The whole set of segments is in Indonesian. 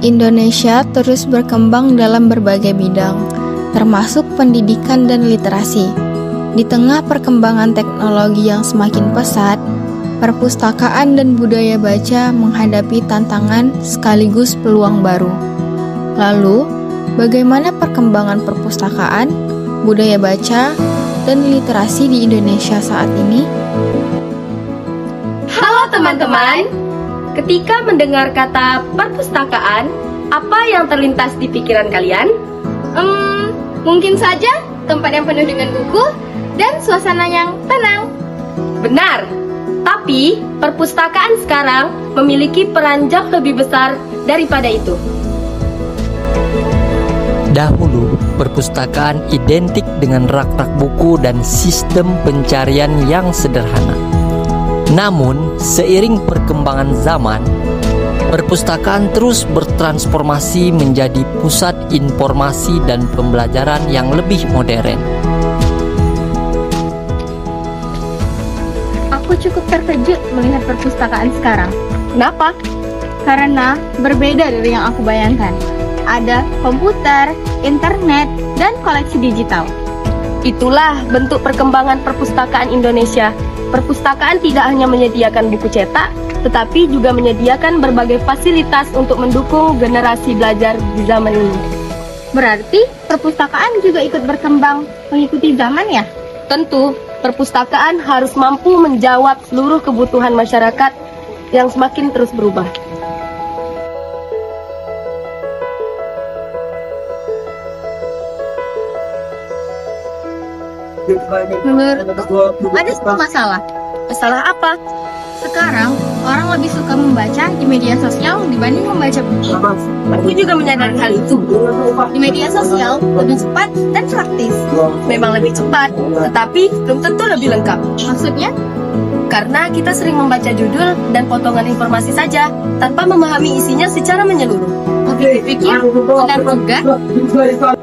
Indonesia terus berkembang dalam berbagai bidang, termasuk pendidikan dan literasi. Di tengah perkembangan teknologi yang semakin pesat, perpustakaan dan budaya baca menghadapi tantangan sekaligus peluang baru. Lalu, bagaimana perkembangan perpustakaan, budaya baca, dan literasi di Indonesia saat ini? Halo teman-teman! Ketika mendengar kata perpustakaan, apa yang terlintas di pikiran kalian? Mungkin saja tempat yang penuh dengan buku dan suasana yang tenang. Benar, tapi perpustakaan sekarang memiliki peran jauh lebih besar daripada itu. Dahulu, perpustakaan identik dengan rak-rak buku dan sistem pencarian yang sederhana. Namun, seiring perkembangan zaman, perpustakaan terus bertransformasi menjadi pusat informasi dan pembelajaran yang lebih modern. Aku cukup terkejut melihat perpustakaan sekarang. Kenapa? Karena berbeda dari yang aku bayangkan. Ada komputer, internet, dan koleksi digital. Itulah bentuk perkembangan perpustakaan Indonesia. Perpustakaan tidak hanya menyediakan buku cetak, tetapi juga menyediakan berbagai fasilitas untuk mendukung generasi belajar di zaman ini. Berarti perpustakaan juga ikut berkembang mengikuti zaman ya? Tentu, perpustakaan harus mampu menjawab seluruh kebutuhan masyarakat yang semakin terus berubah. Menurutku, ada satu masalah. Masalah apa? Sekarang, orang lebih suka membaca di media sosial dibanding membaca buku. Aku juga menyadari hal itu. Di media sosial, lebih cepat dan praktis. Memang lebih cepat, tetapi belum tentu lebih lengkap. Maksudnya, Karena kita sering membaca judul dan potongan informasi saja, tanpa memahami isinya secara menyeluruh. pikir benar juga.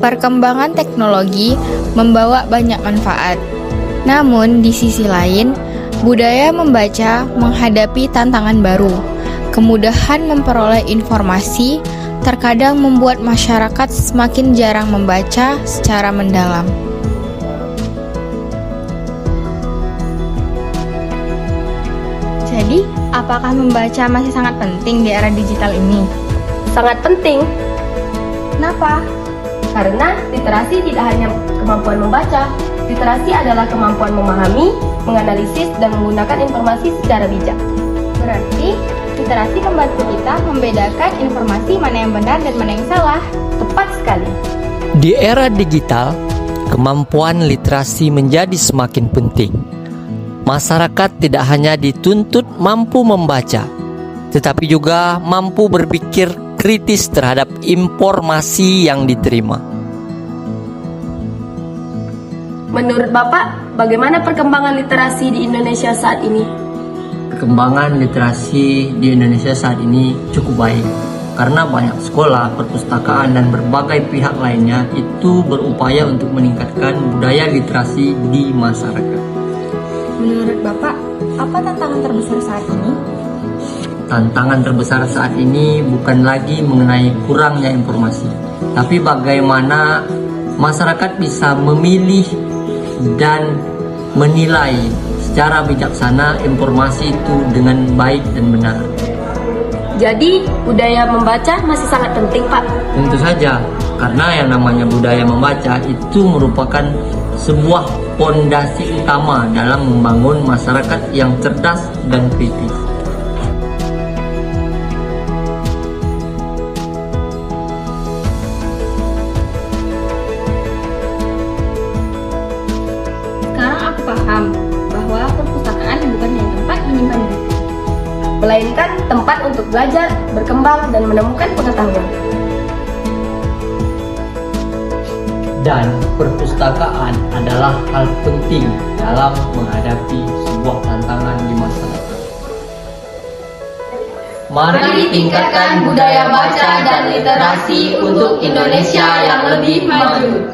Perkembangan teknologi membawa banyak manfaat. Namun, di sisi lain, budaya membaca menghadapi tantangan baru. Kemudahan memperoleh informasi terkadang membuat masyarakat semakin jarang membaca secara mendalam. Jadi, apakah membaca masih sangat penting di era digital ini? Sangat penting, Kenapa? karena literasi tidak hanya kemampuan membaca. Literasi adalah kemampuan memahami, menganalisis, dan menggunakan informasi secara bijak. Berarti, literasi membantu kita membedakan informasi mana yang benar dan mana yang salah. Tepat sekali. Di era digital, kemampuan literasi menjadi semakin penting. Masyarakat tidak hanya dituntut mampu membaca, tetapi juga mampu berpikir kritis terhadap informasi yang diterima. Menurut Bapak, bagaimana perkembangan literasi di Indonesia saat ini? Perkembangan literasi di Indonesia saat ini cukup baik, karena banyak sekolah, perpustakaan, dan berbagai pihak lainnya itu berupaya untuk meningkatkan budaya literasi di masyarakat. Menurut Bapak, apa tantangan terbesar saat ini? Tantangan terbesar saat ini bukan lagi mengenai kurangnya informasi, tapi bagaimana masyarakat bisa memilih dan menilai secara bijaksana informasi itu dengan baik dan benar. Jadi, budaya membaca masih sangat penting, Pak. Tentu saja, karena yang namanya budaya membaca itu merupakan sebuah pondasi utama dalam membangun masyarakat yang cerdas dan kritis. Sekarang aku paham bahwa perpustakaan bukan hanya tempat menyimpan buku. Melainkan tempat untuk belajar, berkembang, dan menemukan pengetahuan. Dan perpustakaan adalah hal penting dalam menghadapi sebuah tantangan di masyarakat. Mari tingkatkan budaya baca dan literasi untuk Indonesia yang lebih maju.